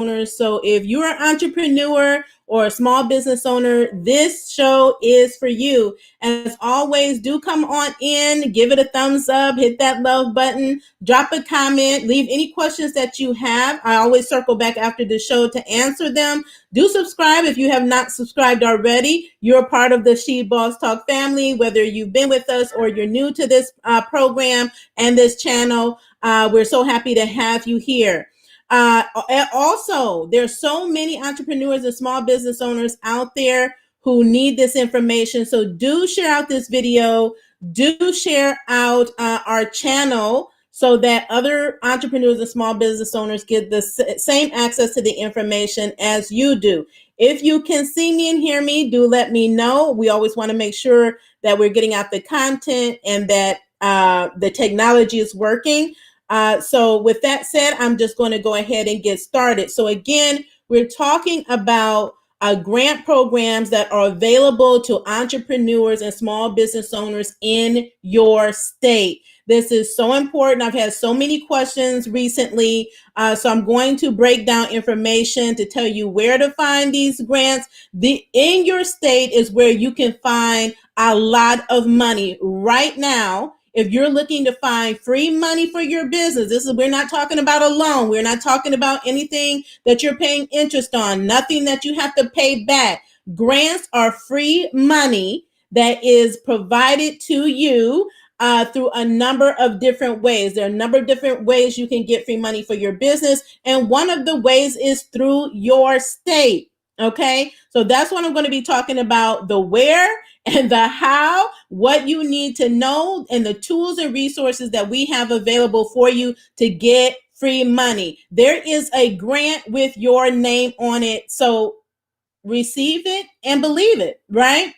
owners. So if you're an entrepreneur or a small business owner, this show is for you. And as always, do come on in, give it a thumbs up, hit that love button, drop a comment, leave any questions that you have. I always circle back after the show to answer them. Do subscribe if you have not subscribed already. You're part of the She Boss Talk family, whether you've been with us or you're new to this program and this channel. We're so happy to have you here. Also, there's so many entrepreneurs and small business owners out there who need this information. So do share out this video. Do share out our channel so that other entrepreneurs and small business owners get the same access to the information as you do. If you can see me and hear me, do let me know. We always want to make sure that we're getting out the content and that the technology is working. So with that said, I'm just going to go ahead and get started. So again, we're talking about grant programs that are available to entrepreneurs and small business owners in your state. This is so important. I've had so many questions recently. So I'm going to break down information to tell you where to find these grants. In your state is where you can find a lot of money right now. If you're looking to find free money for your business, we're not talking about a loan. We're not talking about anything that you're paying interest on, nothing that you have to pay back. Grants are free money that is provided to you through a number of different ways. There are a number of different ways you can get free money for your business. And one of the ways is through your state. Okay, so that's what I'm going to be talking about, the where and the how, what you need to know, and the tools and resources that we have available for you to get free money. There is a grant with your name on it, so receive it and believe it, right?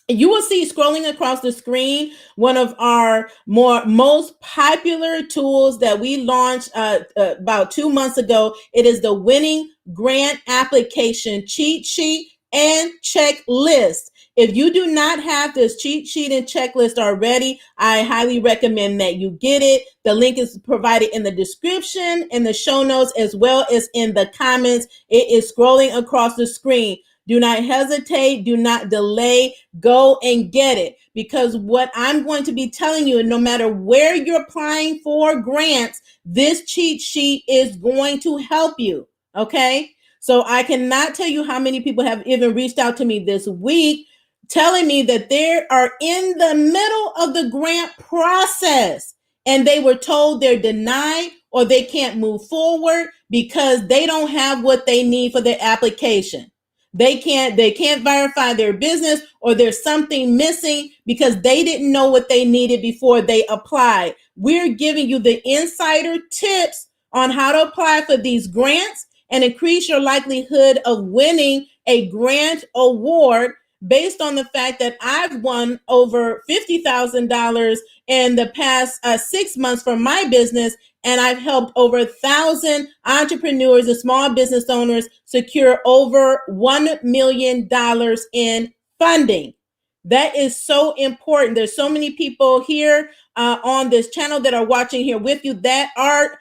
You will see scrolling across the screen one of our most popular tools that we launched about 2 months ago. It is the Winning Grant Application Cheat Sheet and Checklist. If you do not have this cheat sheet and checklist already, I highly recommend that you get it. The link is provided in the description, in the show notes, as well as in the comments. It is scrolling across the screen. Do not hesitate. Do not delay. Go and get it. Because what I'm going to be telling you, no matter where you're applying for grants, this cheat sheet is going to help you. Okay? So I cannot tell you how many people have even reached out to me this week telling me that they are in the middle of the grant process and they were told they're denied or they can't move forward because they don't have what they need for their application. They can't verify their business, or there's something missing because they didn't know what they needed before they applied. We're giving you the insider tips on how to apply for these grants and increase your likelihood of winning a grant award based on the fact that I've won over $50,000 in the past 6 months for my business, and I've helped over 1,000 entrepreneurs and small business owners secure over $1 million in funding. That is so important. There's so many people here on this channel that are watching here with you that are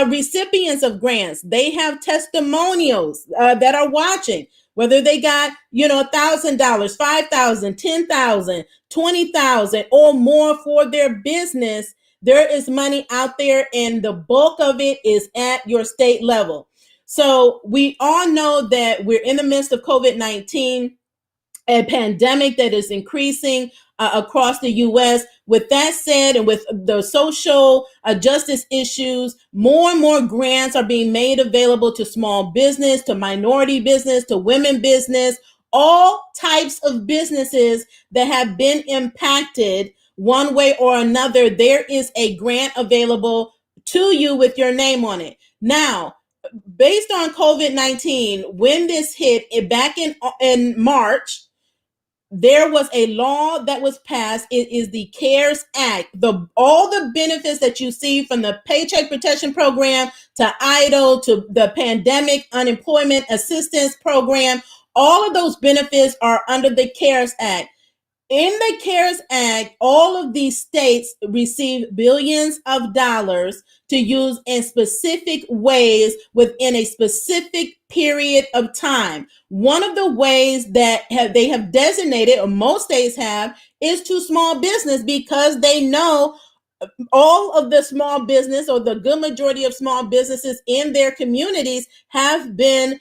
recipients of grants. They have testimonials that are watching. Whether they got, $1,000, $5,000, $10,000, $20,000 or more for their business, there is money out there and the bulk of it is at your state level. So we all know that we're in the midst of COVID-19, a pandemic that is increasing across the U.S. With that said, and with the social justice issues, more and more grants are being made available to small business, to minority business, to women business, all types of businesses that have been impacted one way or another. There is a grant available to you with your name on it. Now, based on COVID-19, when this hit back in March, there was a law that was passed. It is the CARES Act. All the benefits that you see, from the Paycheck Protection Program to EIDL to the Pandemic Unemployment Assistance Program, all of those benefits are under the CARES Act. in the CARES Act, all of these states receive billions of dollars to use in specific ways within a specific period of time. One of the ways that they have designated, or most states have, is to small business, because they know all of the small business, or the good majority of small businesses in their communities, have been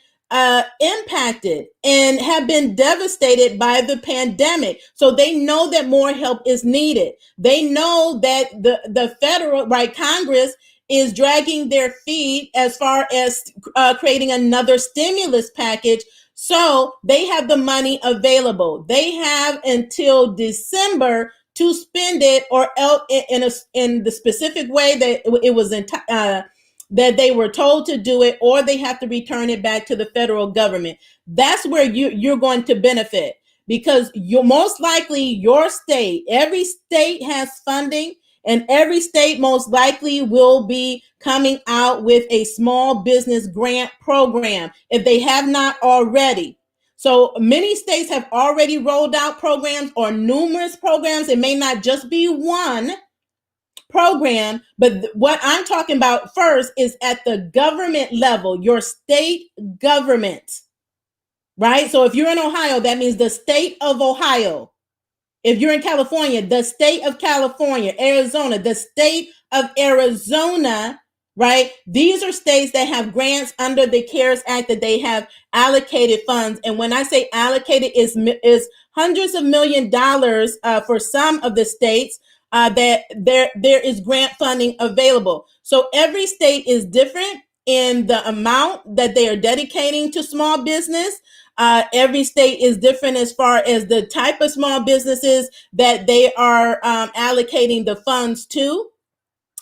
impacted and have been devastated by the pandemic. So they know that more help is needed. They know that the federal, right, Congress is dragging their feet as far as creating another stimulus package. So they have the money available. They have until December to spend it, or else in the specific way that it was that they were told to do it, or they have to return it back to the federal government. That's where you're going to benefit, because you're most likely your state, every state has funding, and every state most likely will be coming out with a small business grant program if they have not already. So many states have already rolled out programs, or numerous programs. It may not just be one program, but what I'm talking about first is at the government level, your state government, right? So if you're in Ohio, that means the state of Ohio. If you're in California, the state of California. Arizona, the state of Arizona, right? These are states that have grants under the CARES Act that they have allocated funds. And when I say allocated, is hundreds of $1 million for some of the states that there is grant funding available. So every state is different in the amount that they are dedicating to small business. Every state is different as far as the type of small businesses that they are allocating the funds to.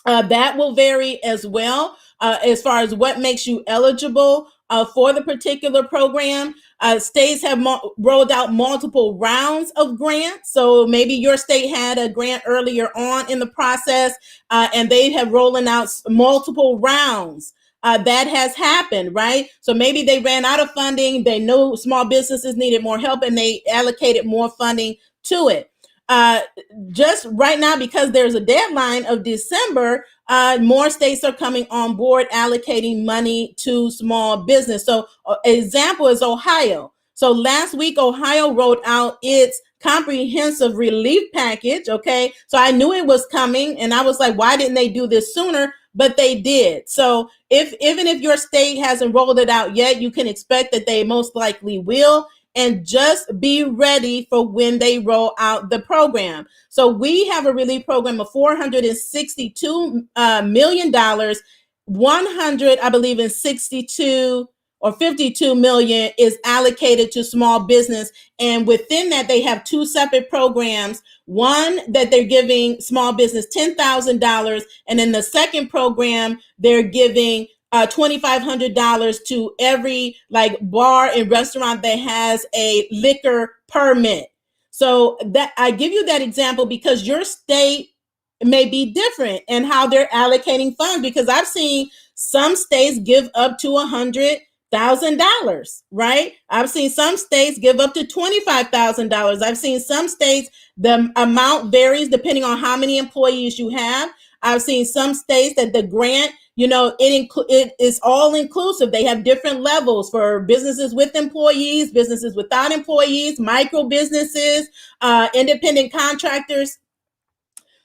That will vary as well, as far as what makes you eligible for the particular program. States have rolled out multiple rounds of grants. So maybe your state had a grant earlier on in the process, and they have rolling out multiple rounds. That has happened, right? So maybe they ran out of funding. They know small businesses needed more help, and they allocated more funding to it. Just right now, because there's a deadline of December, more states are coming on board allocating money to small business. So example is Ohio. So last week, Ohio rolled out its comprehensive relief package. Okay. So I knew it was coming, and I was like, why didn't they do this sooner? But they did. So even if your state hasn't rolled it out yet, you can expect that they most likely will. And just be ready for when they roll out the program. So we have a relief program of $462 million. 100, I believe, in 62 or 52 million is allocated to small business. And within that, they have two separate programs. One that they're giving small business $10,000. And in the second program, they're giving $2,500 to every like bar and restaurant that has a liquor permit. So that I give you that example because your state may be different in how they're allocating funds, because I've seen some states give up to $100,000, right? I've seen some states give up to $25,000. I've seen some states, the amount varies depending on how many employees you have. I've seen some states that the grant, it is all inclusive. They have different levels for businesses with employees, businesses without employees, micro businesses, independent contractors.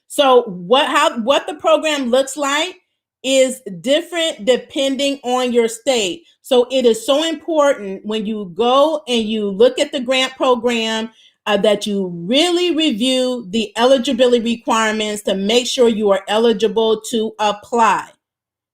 So what the program looks like is different depending on your state. So it is so important when you go and you look at the grant program that you really review the eligibility requirements to make sure you are eligible to apply.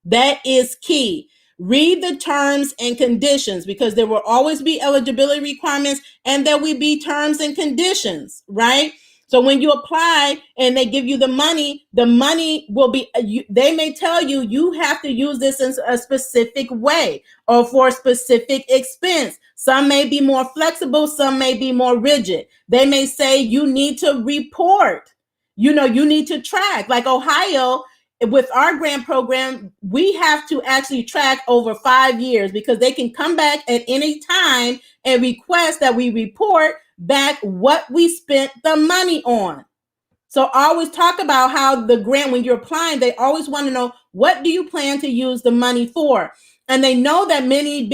That is key. Read the terms and conditions, because there will always be eligibility requirements and there will be terms and conditions, right? So when you apply and they give you the money will be, they may tell you, you have to use this in a specific way or for a specific expense. Some may be more flexible, some may be more rigid. They may say you need to report, you need to track. Like Ohio, with our grant program, we have to actually track over 5 years, because they can come back at any time and request that we report back what we spent the money on. So I always talk about how the grant, when you're applying, they always want to know, what do you plan to use the money for? And they know that many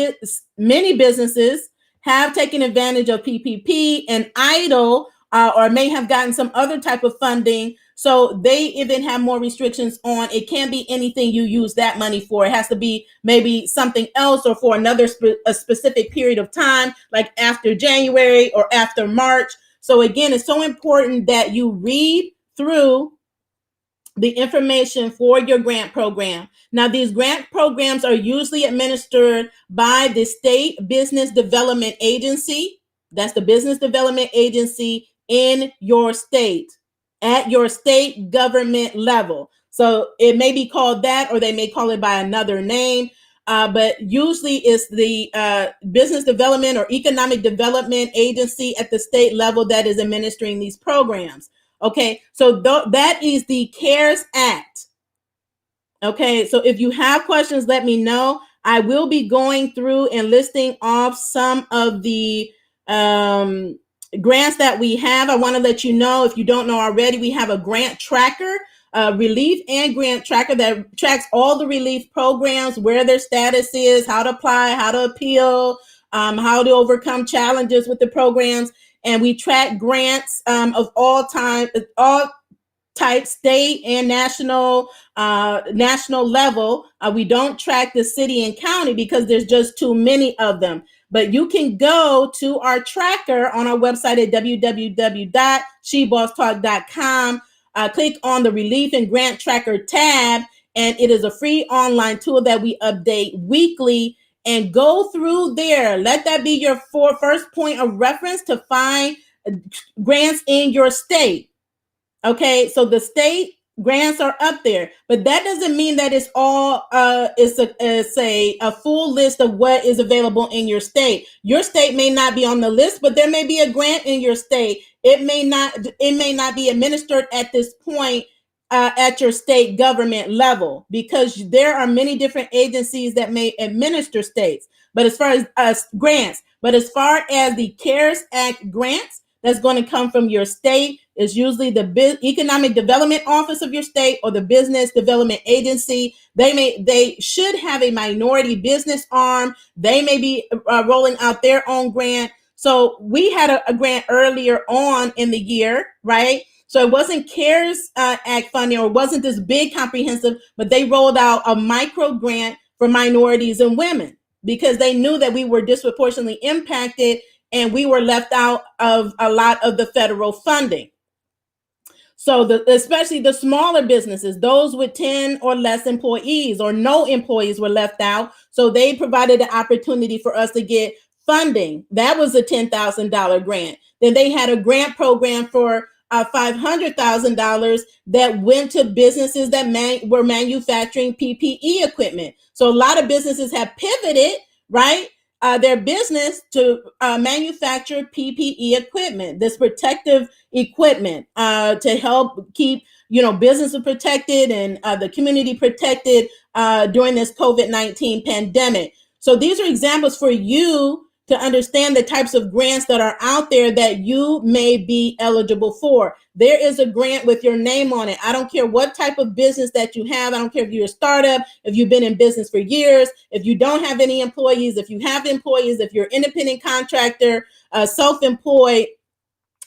businesses have taken advantage of PPP and idle, or may have gotten some other type of funding. So they even have more restrictions on, it can't be anything you use that money for. It has to be maybe something else, or for another a specific period of time, like after January or after March. So again, it's so important that you read through the information for your grant program. Now, these grant programs are usually administered by the State Business Development Agency. That's the business development agency in your state, at your state government level. So it may be called that, or they may call it by another name. But usually it's the Business Development or Economic Development Agency at the state level that is administering these programs. Okay, so that is the CARES Act. Okay, so if you have questions, let me know. I will be going through and listing off some of the grants that we have. I want to let you know, if you don't know already, we have a grant tracker, relief and grant tracker that tracks all the relief programs, where their status is, how to apply, how to appeal, how to overcome challenges with the programs. And we track grants of all types, state and national level. We don't track the city and county because there's just too many of them. But you can go to our tracker on our website at www.shebosstalk.com. Click on the Relief and Grant Tracker tab, and it is a free online tool that we update weekly. And go through there. Let that be your first point of reference to find grants in your state. Okay, so the state grants are up there, but that doesn't mean that it's all it's a full list of what is available in your state. Your state may not be on the list, but there may be a grant in your state. It may not be administered at this point at your state government level, because there are many different agencies that may administer states. But as far as grants, but as far as the CARES Act grants, that's going to come from your state, is usually the Economic Development Office of your state or the Business Development Agency. They should have a minority business arm. They may be rolling out their own grant. So we had a grant earlier on in the year, right? So it wasn't CARES Act funding, or it wasn't this big comprehensive, but they rolled out a micro grant for minorities and women, because they knew that we were disproportionately impacted and we were left out of a lot of the federal funding. So especially the smaller businesses, those with 10 or less employees or no employees, were left out. So they provided an opportunity for us to get funding. That was a $10,000 grant. Then they had a grant program for $500,000 that went to businesses that were manufacturing PPE equipment. So a lot of businesses have pivoted, right, their business to manufacture PPE equipment, this protective equipment, to help keep businesses protected and the community protected during this COVID-19 pandemic. So these are examples for you to understand the types of grants that are out there that you may be eligible for. There is a grant with your name on it. I don't care what type of business that you have. I don't care if you're a startup, if you've been in business for years, if you don't have any employees, if you have employees, if you're an independent contractor, self-employed,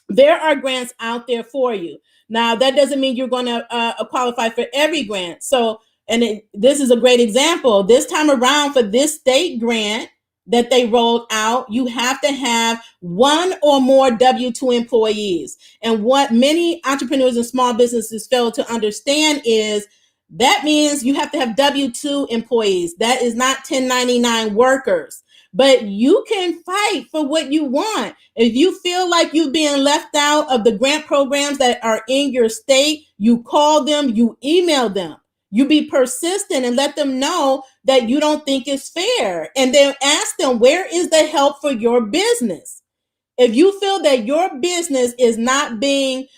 there are grants out there for you. Now, that doesn't mean you're going to qualify for every grant. So, this is a great example. This time around, for this state grant that they rolled out, you have to have one or more W-2 employees. And what many entrepreneurs and small businesses fail to understand is that means you have to have W-2 employees. That is not 1099 workers. But you can fight for what you want. If you feel like you're being left out of the grant programs that are in your state, you call them, you email them. You be persistent and let them know that you don't think it's fair. And then ask them, where is the help for your business? If you feel that your business is not being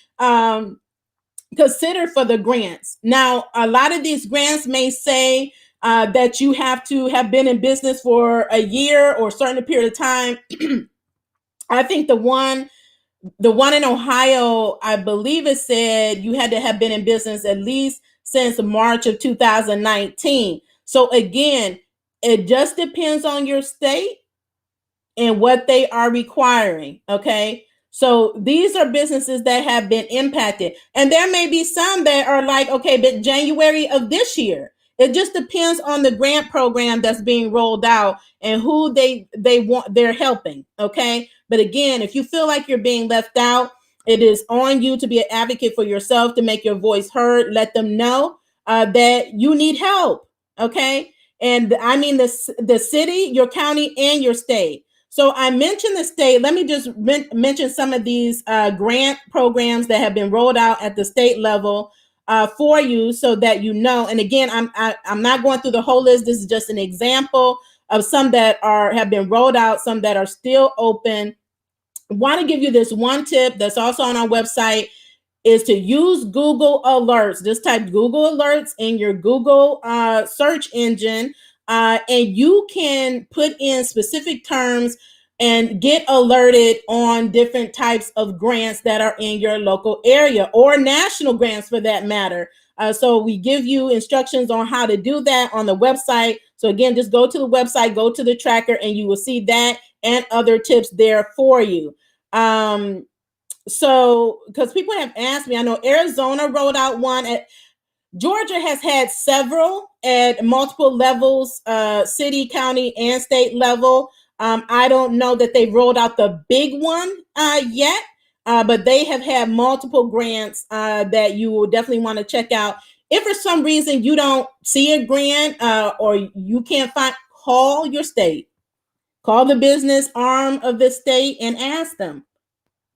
considered for the grants. Now, a lot of these grants may say that you have to have been in business for a year or a certain period of time. I think the one the one in Ohio, I believe it said you had to have been in business at least since March of 2019. So again, it just depends on your state and what they are requiring. Okay. So these are businesses that have been impacted. And there may be some that are like, okay, but January of this year. It just depends on the grant program that's being rolled out and who they want they're helping. Okay. But again, if you feel like you're being left out, it is on you to be an advocate for yourself, to make your voice heard. Let them know that you need help. Okay. And I mean the city, your county, and your state. So I mentioned the state. Let me just mention some of these grant programs that have been rolled out at the state level for you, so that you know. And again, I'm not going through the whole list. This is just an example of some that have been rolled out, some that are still open. I want to give you this one tip that's also on our website, is to use Google Alerts. Just type Google Alerts in your Google search engine, and you can put in specific terms and get alerted on different types of grants that are in your local area, or national grants for that matter. So we give you instructions on how to do that on the website. So again, just go to the website, go to the tracker, and you will see that and other tips there for you. So because people have asked me, I know Arizona rolled out one. Georgia has had several at multiple levels, city, county, and state level. I don't know that they've rolled out the big one yet, but they have had multiple grants that you will definitely want to check out. If for some reason you don't see a grant or you can't find, call your state, call the business arm of the state and ask them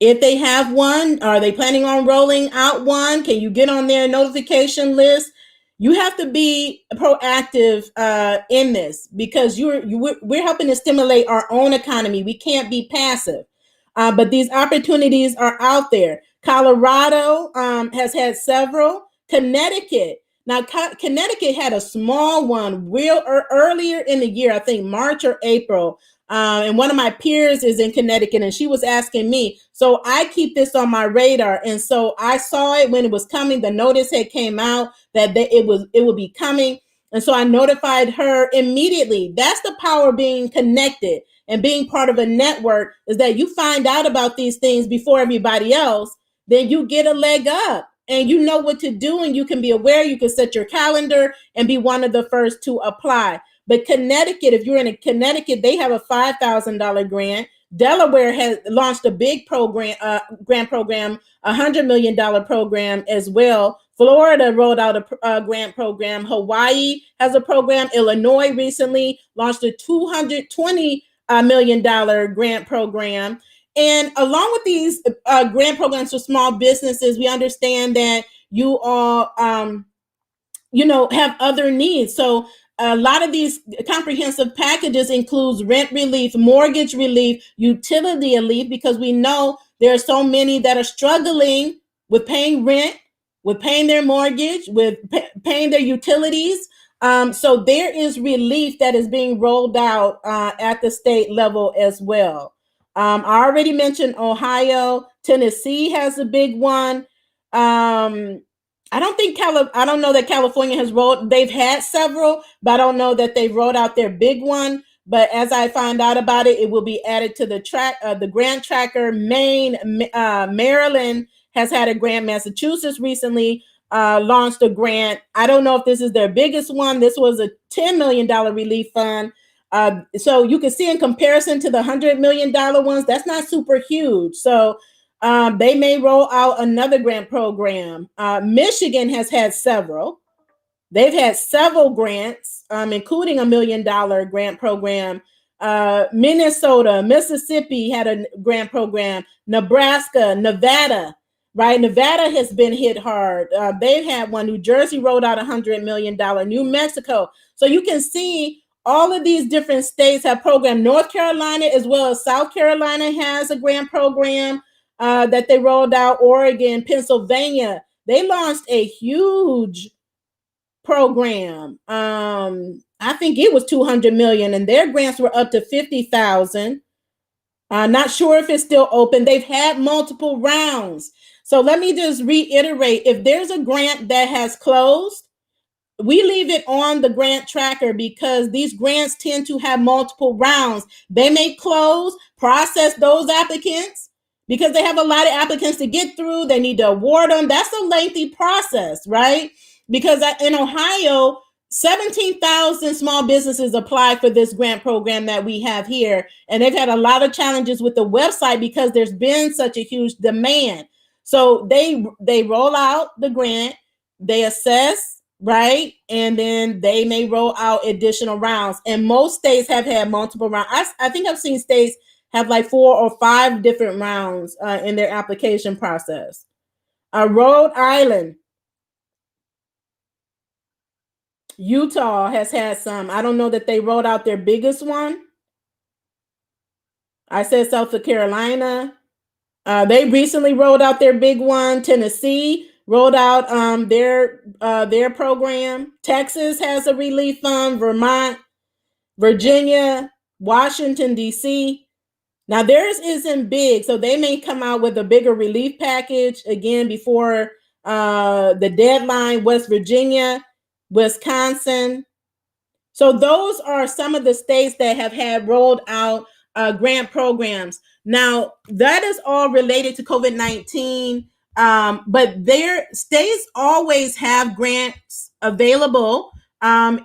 if they have one. Are they planning on rolling out one? Can you get on their notification list? You have to be proactive in this, because we're helping to stimulate our own economy. We can't be passive. But these opportunities are out there. Colorado has had several. Connecticut. Now, Connecticut had a small one earlier in the year, I think March or April. And one of my peers is in Connecticut, and she was asking me. So I keep this on my radar. And so I saw it when it was coming. The notice had came out that it would be coming. And so I notified her immediately. That's the power of being connected and being part of a network, is that you find out about these things before everybody else. Then you get a leg up and you know what to do, and you can be aware. You can set your calendar and be one of the first to apply. But Connecticut, if you're in Connecticut, they have a $5,000 grant. Delaware has launched a big program, grant program, $100 million program as well. Florida rolled out a grant program. Hawaii has a program. Illinois recently launched a $220 million grant program. And along with these grant programs for small businesses, we understand that you all, have other needs. So a lot of these comprehensive packages includes rent relief, mortgage relief, utility relief, because we know there are so many that are struggling with paying rent, with paying their mortgage, with paying their utilities. So there is relief that is being rolled out at the state level as well. I already mentioned Ohio. Tennessee has a big one. I don't know that California has rolled. They've had several, but I don't know that they've rolled out their big one. But as I find out about it, it will be added to the grant tracker. Maine, Maryland has had a grant. Massachusetts recently launched a grant. I don't know if this is their biggest one. This was a $10 million relief fund. So you can see, in comparison to the $100 million ones, that's not super huge. So they may roll out another grant program. Michigan has had several. They've had several grants, including $1 million grant program. Minnesota, Mississippi had a grant program. Nebraska, Nevada, right? Nevada has been hit hard. They've had one. New Jersey rolled out $100 million. New Mexico. So you can see all of these different states have programs. North Carolina, as well as South Carolina, has a grant program that they rolled out. Oregon, Pennsylvania, they launched a huge program. I think it was 200 million, and their grants were up to 50,000. Not sure if it's still open. They've had multiple rounds. So let me just reiterate, if there's a grant that has closed, we leave it on the grant tracker because these grants tend to have multiple rounds. They may close, process those applicants because they have a lot of applicants to get through. They need to award them. That's a lengthy process, right? Because in Ohio, 17,000 small businesses apply for this grant program that we have here. And they've had a lot of challenges with the website because there's been such a huge demand. So they roll out the grant, they assess, right? And then they may roll out additional rounds. And most states have had multiple rounds. I think I've seen states have like 4 or 5 different rounds in their application process. Rhode Island, Utah has had some. I don't know that they rolled out their biggest one. I said South Carolina. They recently rolled out their big one. Tennessee rolled out their program. Texas has a relief fund. Vermont, Virginia, Washington, D.C. Now theirs isn't big, so they may come out with a bigger relief package again before the deadline. West Virginia, Wisconsin. So those are some of the states that have had rolled out grant programs. Now that is all related to COVID-19, but their states always have grants available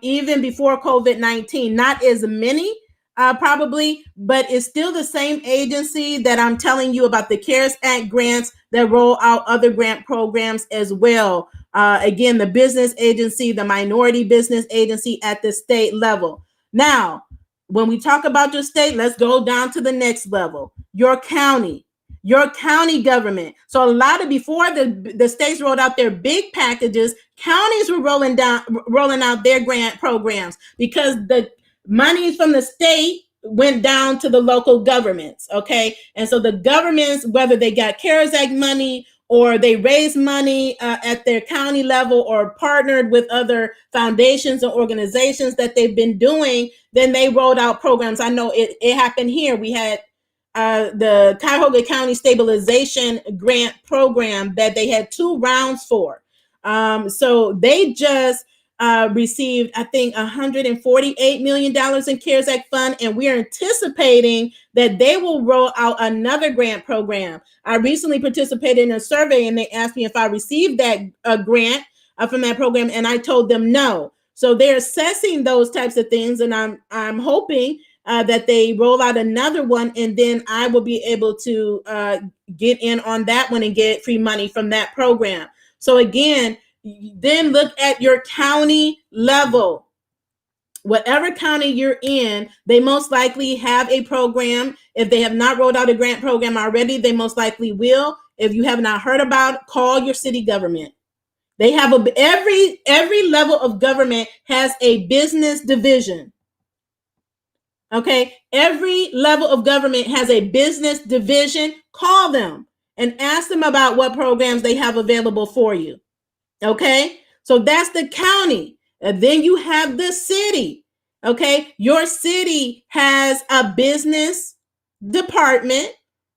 even before COVID-19. Not as many, probably, but it's still the same agency that I'm telling you about the CARES Act grants that roll out other grant programs as well. Again, the business agency, the minority business agency at the state level. Now, when we talk about your state, let's go down to the next level. Your county government. So a lot of before the states rolled out their big packages, counties were rolling out their grant programs because the money from the state went down to the local governments. Okay. And so the governments, whether they got CARES Act money or they raised money at their county level or partnered with other foundations or organizations that they've been doing, then they rolled out programs. I know it happened here. We had the Cuyahoga County Stabilization Grant Program that they had 2 rounds for. So they just received, I think, $148 million in CARES Act fund, and we're anticipating that they will roll out another grant program. I recently participated in a survey, and they asked me if I received that grant from that program, and I told them no. So they're assessing those types of things, and I'm hoping that they roll out another one, and then I will be able to get in on that one and get free money from that program. So again, then look at your county level. Whatever county you're in, they most likely have a program. If they have not rolled out a grant program already, they most likely will. If you have not heard about it, call your city government. They have every level of government has a business division. Okay, every level of government has a business division. Call them and ask them about what programs they have available for you. Okay, so that's the county. And then you have the city. Okay, your city has a business department.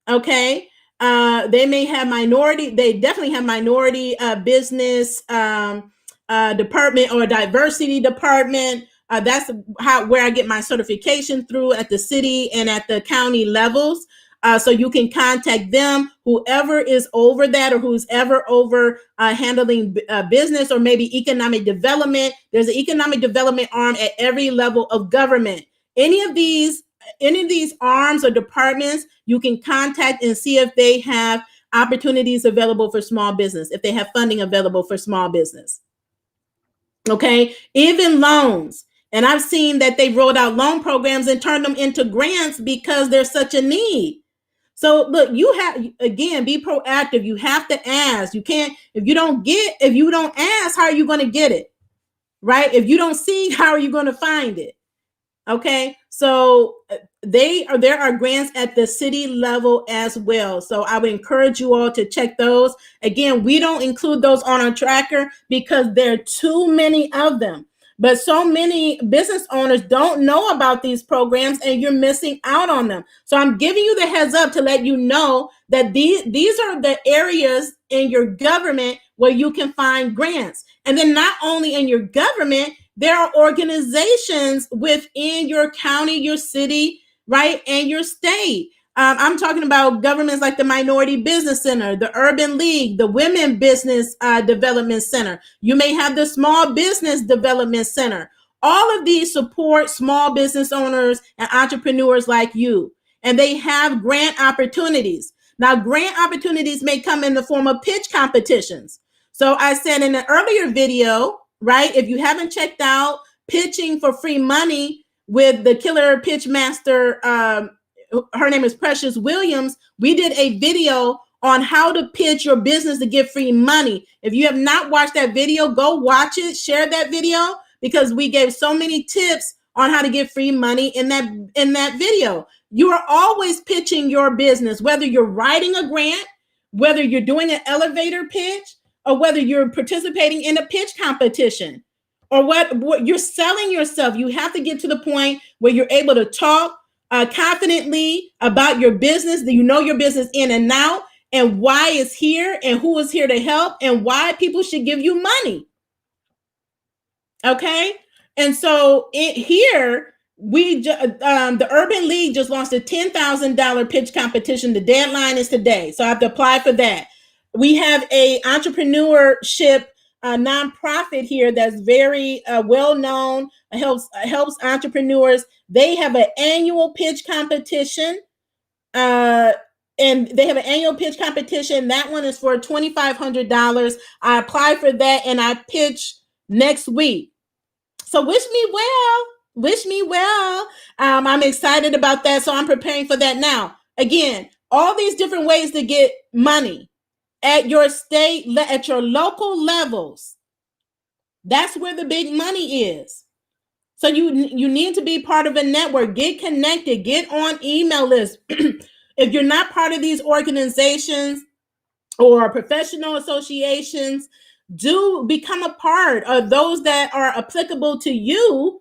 Okay, they may have minority, they definitely have minority business department or diversity department. That's where I get my certification through at the city and at the county levels. So you can contact them, whoever is over that or who's ever over handling business or maybe economic development. There's an economic development arm at every level of government. Any of these arms or departments, you can contact and see if they have opportunities available for small business, if they have funding available for small business. Okay, even loans. And I've seen that they rolled out loan programs and turned them into grants because there's such a need. So look, you have, again, be proactive. You have to ask. You can't, if you don't ask, how are you going to get it? Right? If you don't see, how are you going to find it? Okay. So there are grants at the city level as well. So I would encourage you all to check those. Again, we don't include those on our tracker because there are too many of them. But so many business owners don't know about these programs, and you're missing out on them. So I'm giving you the heads up to let you know that these are the areas in your government where you can find grants. And then not only in your government, there are organizations within your county, your city, right, and your state. I'm talking about governments like the Minority Business Center, the Urban League, the Women Business Development Center. You may have the Small Business Development Center. All of these support small business owners and entrepreneurs like you, and they have grant opportunities. Now, grant opportunities may come in the form of pitch competitions. So I said in an earlier video, right, if you haven't checked out Pitching for Free Money with the killer pitch master, her name is Precious Williams, we did a video on how to pitch your business to get free money. If you have not watched that video, go watch it, share that video, because we gave so many tips on how to get free money in that video. You are always pitching your business, whether you're writing a grant, whether you're doing an elevator pitch, or whether you're participating in a pitch competition, or what you're selling yourself. You have to get to the point where you're able to talk confidently about your business, that you know your business in and out, and why it's here, and who is here to help, and why people should give you money. Okay, and so here the Urban League just launched a $10,000 pitch competition. The deadline is today, so I have to apply for that. We have a entrepreneurship nonprofit here that's very well known, helps entrepreneurs. They have an annual pitch competition, and they have an annual pitch competition. That one is for $2,500. I apply for that, and I pitch next week. So wish me well. Wish me well. I'm excited about that, so I'm preparing for that now. Again, all these different ways to get money at your state, at your local levels. That's where the big money is. So you need to be part of a network. Get connected. Get on email lists. If you're not part of these organizations or professional associations, do become a part of those that are applicable to you,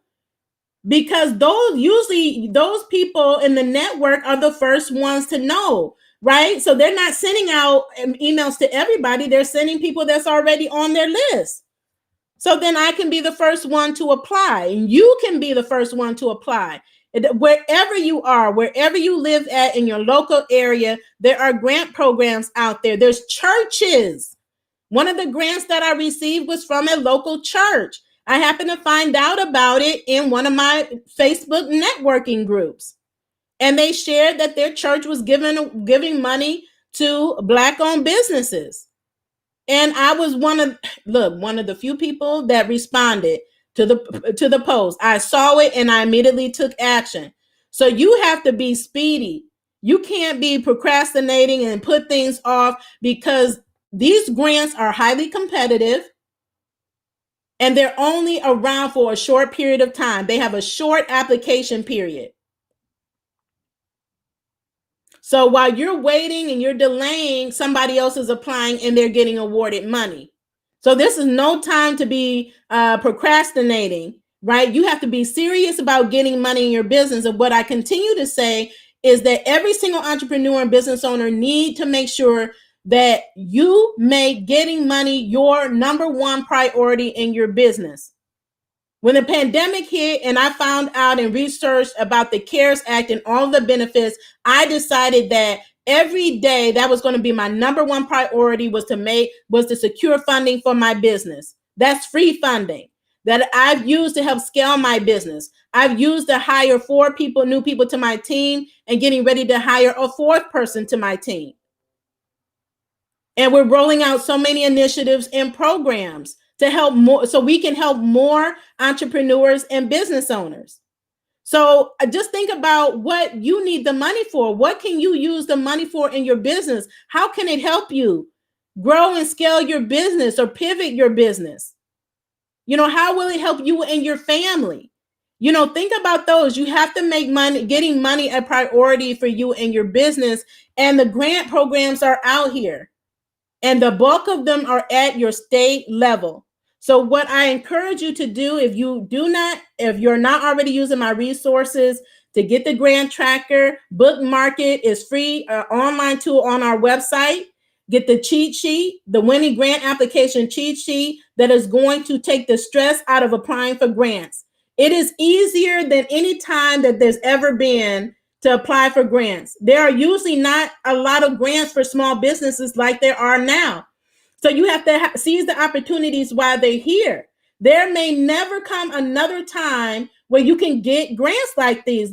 because those people in the network are the first ones to know, right? So they're not sending out emails to everybody. They're sending people that's already on their list. So then I can be the first one to apply, and you can be the first one to apply. Wherever you are, wherever you live at in your local area, there are grant programs out there. There's churches. One of the grants that I received was from a local church. I happened to find out about it in one of my Facebook networking groups. And they shared that their church was giving money to Black-owned businesses. And I was one of the few people that responded to the post. I saw it and I immediately took action. So you have to be speedy. You can't be procrastinating and put things off, because these grants are highly competitive and they're only around for a short period of time. They have a short application period. So while you're waiting and you're delaying, somebody else is applying and they're getting awarded money. So this is no time to be procrastinating, right? You have to be serious about getting money in your business. And what I continue to say is that every single entrepreneur and business owner need to make sure that you make getting money your number one priority in your business. When the pandemic hit and I found out and researched about the CARES Act and all the benefits, I decided that every day that was going to be my number one priority was to secure funding for my business. That's free funding that I've used to help scale my business. I've used to hire 4 new people to my team, and getting ready to hire a 4th person to my team. And we're rolling out so many initiatives and programs to help more, so we can help more entrepreneurs and business owners. So just think about what you need the money for. What can you use the money for in your business? How can it help you grow and scale your business or pivot your business? How will it help you and your family? Think about those. You have to make getting money a priority for you and your business. And the grant programs are out here. And the bulk of them are at your state level. So what I encourage you to do, if you're not already using my resources, to get the grant tracker, bookmark it. Is free online tool on our website. Get the cheat sheet, the winning grant application cheat sheet that is going to take the stress out of applying for grants. It is easier than any time that there's ever been to apply for grants. There are usually not a lot of grants for small businesses like there are now. So you have to seize the opportunities while they're here. There may never come another time where you can get grants like these.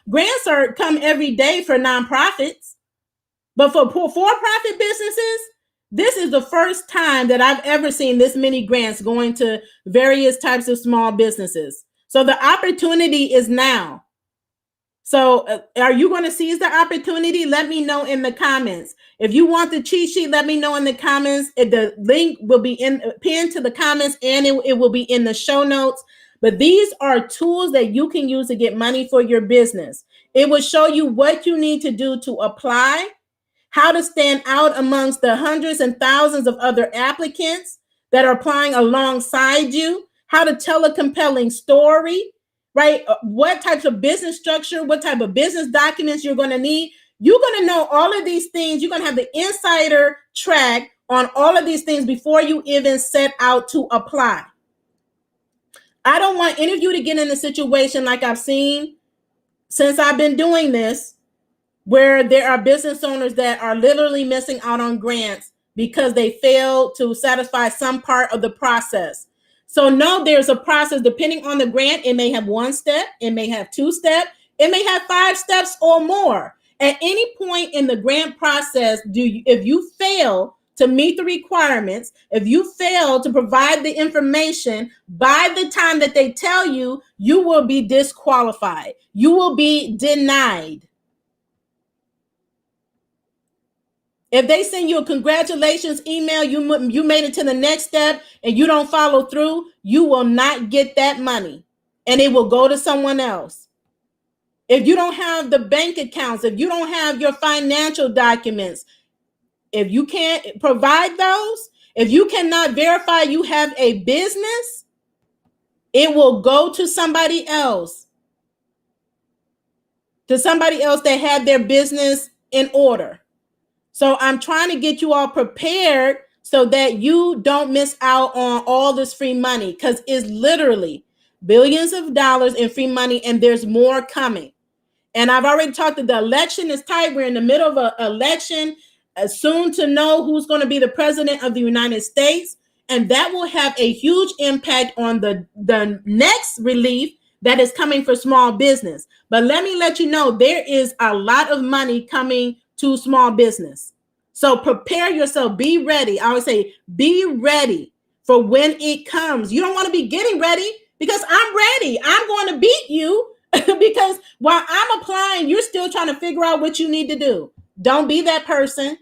Grants come every day for nonprofits, but for for-profit businesses, this is the first time that I've ever seen this many grants going to various types of small businesses. So the opportunity is now. So are you going to seize the opportunity? Let me know in the comments. If you want the cheat sheet, let me know in the comments. The link will be pinned to the comments, and it will be in the show notes. But these are tools that you can use to get money for your business. It will show you what you need to do to apply, how to stand out amongst the hundreds and thousands of other applicants that are applying alongside you, how to tell a compelling story, right? What types of business structure, what type of business documents you're going to need. You're going to know all of these things. You're going to have the insider track on all of these things before you even set out to apply. I don't want any of you to get in a situation like I've seen since I've been doing this, where there are business owners that are literally missing out on grants because they failed to satisfy some part of the process. So no, there's a process. Depending on the grant, it may have 1 step, it may have 2 steps, it may have 5 steps or more. At any point in the grant process, if you fail to meet the requirements, if you fail to provide the information by the time that they tell you, you will be disqualified. You will be denied. If they send you a congratulations email, you made it to the next step, and you don't follow through, you will not get that money, and it will go to someone else. If you don't have the bank accounts, if you don't have your financial documents, if you can't provide those, if you cannot verify you have a business, it will go to somebody else. To somebody else that had their business in order. So I'm trying to get you all prepared so that you don't miss out on all this free money, because it's literally billions of dollars in free money, and there's more coming. And I've already talked that the election is tight. We're in the middle of an election, soon to know who's going to be the president of the United States. And that will have a huge impact on the next relief that is coming for small business. But let me let you know, there is a lot of money coming to small business. So prepare yourself, be ready. I always say, be ready for when it comes. You don't want to be getting ready, because I'm ready. I'm going to beat you because while I'm applying, you're still trying to figure out what you need to do. Don't be that person.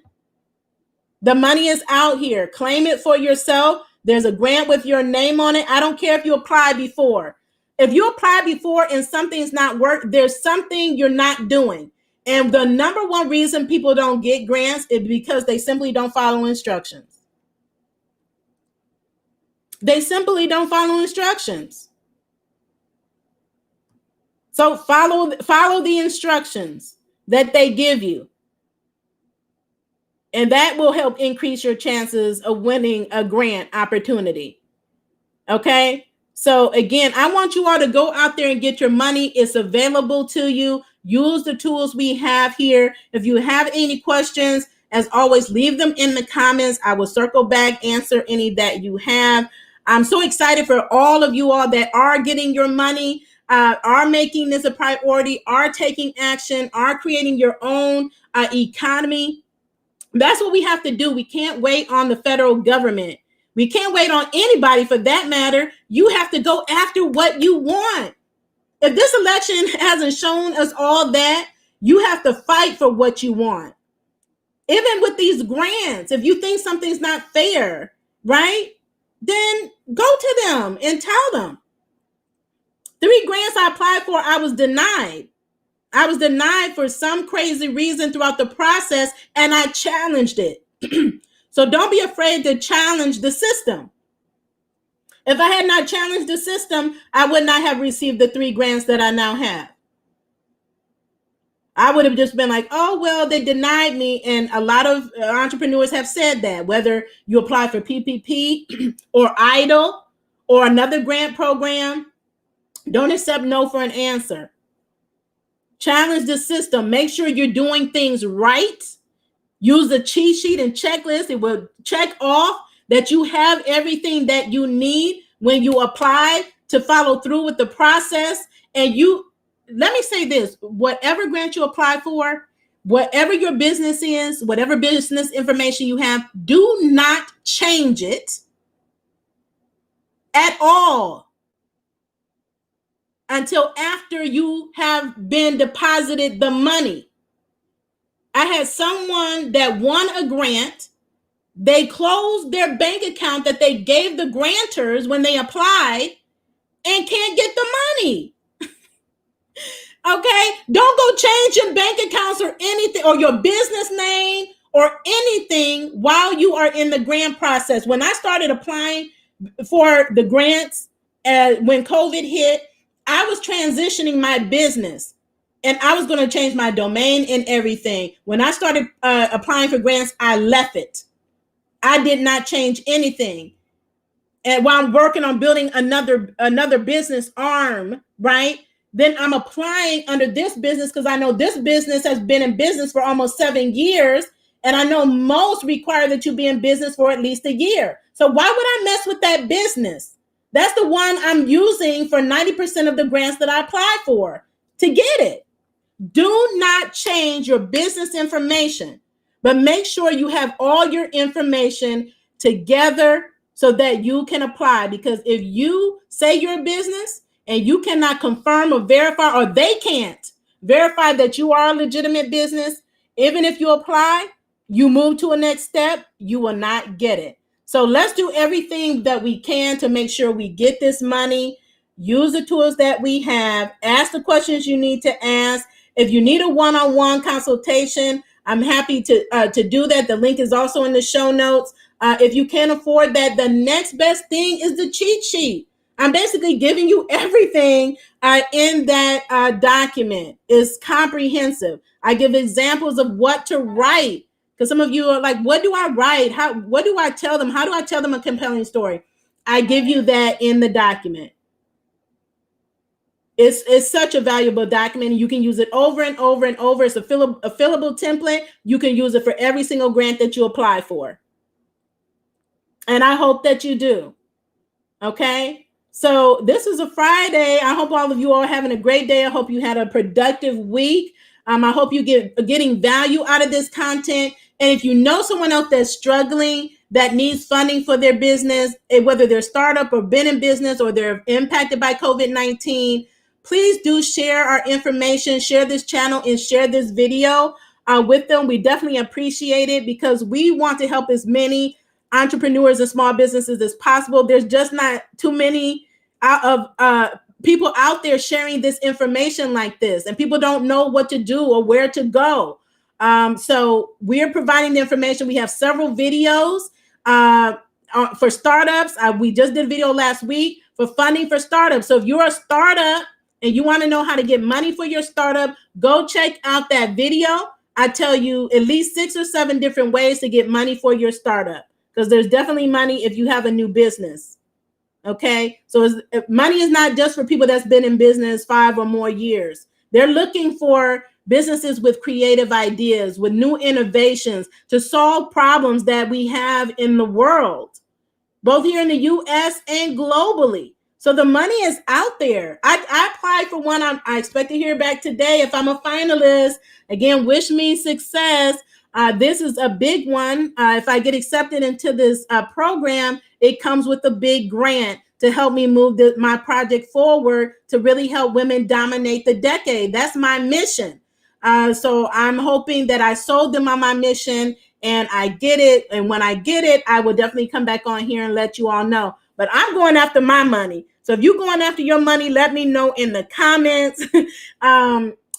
The money is out here. Claim it for yourself. There's a grant with your name on it. I don't care if you applied before. If you applied before and something's not worked, there's something you're not doing. And the number one reason people don't get grants is because they simply don't follow instructions. They simply don't follow instructions. So follow the instructions that they give you. And that will help increase your chances of winning a grant opportunity. Okay? So again, I want you all to go out there and get your money. It's available to you. Use the tools we have here. If you have any questions, as always, leave them in the comments. I will circle back, answer any that you have. I'm so excited for all of you all that are getting your money, are making this a priority, are taking action, are creating your own economy. That's what we have to do. We can't wait on the federal government. We can't wait on anybody for that matter. You have to go after what you want. If this election hasn't shown us all that, you have to fight for what you want. Even with these grants, if you think something's not fair, right, then go to them and tell them. 3 grants I applied for, I was denied. I was denied for some crazy reason throughout the process, and I challenged it. So don't be afraid to challenge the system. If I had not challenged the system, I would not have received the 3 grants that I now have. I would have just been like, oh, well, they denied me. And a lot of entrepreneurs have said that, whether you apply for PPP or EIDL or another grant program, don't accept no for an answer. Challenge the system. Make sure you're doing things right. Use the cheat sheet and checklist. It will check off that you have everything that you need when you apply to follow through with the process. And let me say this, whatever grant you apply for, whatever your business is, whatever business information you have, do not change it at all until after you have been deposited the money. I had someone that won a grant. They closed their bank account that they gave the grantors when they applied and can't get the money. Okay? Don't go change your bank accounts or anything, or your business name or anything while you are in the grant process. When I started applying for the grants, when COVID hit, I was transitioning my business and I was going to change my domain and everything. When I started applying for grants, I left it. I did not change anything. And while I'm working on building another business arm, right? Then I'm applying under this business because I know this business has been in business for almost 7 years. And I know most require that you be in business for at least a year. So why would I mess with that business? That's the one I'm using for 90% of the grants that I apply for to get it. Do not change your business information, but make sure you have all your information together so that you can apply. Because if you say you're a business and you cannot confirm or verify, or they can't verify that you are a legitimate business, even if you apply, you move to a next step, you will not get it. So let's do everything that we can to make sure we get this money. Use the tools that we have. Ask the questions you need to ask. If you need a one-on-one consultation, I'm happy to do that. The link is also in the show notes. If you can't afford that, the next best thing is the cheat sheet. I'm basically giving you everything in that document. It's comprehensive. I give examples of what to write, because some of you are like, what do I write? What do I tell them? How do I tell them a compelling story? I give you that in the document. It's such a valuable document, and you can use it over and over and over. It's a fillable template. You can use it for every single grant that you apply for. And I hope that you do. Okay? So this is a Friday. I hope all of you are having a great day. I hope you had a productive week. I hope you getting value out of this content. And if you know someone else that's struggling, that needs funding for their business, whether they're startup or been in business or they're impacted by COVID-19, please do share our information, share this channel, and share this video with them. We definitely appreciate it because we want to help as many entrepreneurs and small businesses as possible. There's just not too many people out there sharing this information like this, and people don't know what to do or where to go. So we're providing the information. We have several videos for startups. We just did a video last week for funding for startups. So if you're a startup and you want to know how to get money for your startup, go check out that video. I tell you at least 6 or 7 different ways to get money for your startup, because there's definitely money if you have a new business. Okay, so money is not just for people that's been in business 5 or more years. They're looking for businesses with creative ideas, with new innovations to solve problems that we have in the world, both here in the US and globally. So the money is out there. I applied for one. I expect to hear back today if I'm a finalist. Again, wish me success. This is a big one. If I get accepted into this program, it comes with a big grant to help me move my project forward to really help women dominate the decade. That's my mission. So I'm hoping that I sold them on my mission and I get it. And when I get it, I will definitely come back on here and let you all know. But I'm going after my money. So if you're going after your money, let me know in the comments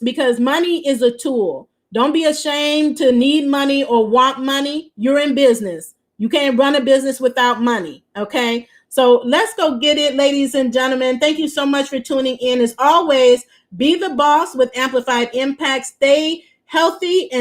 because money is a tool. Don't be ashamed to need money or want money. You're in business. You can't run a business without money. Okay. So let's go get it, ladies and gentlemen. Thank you so much for tuning in. As always, be the boss with amplified impact. Stay healthy and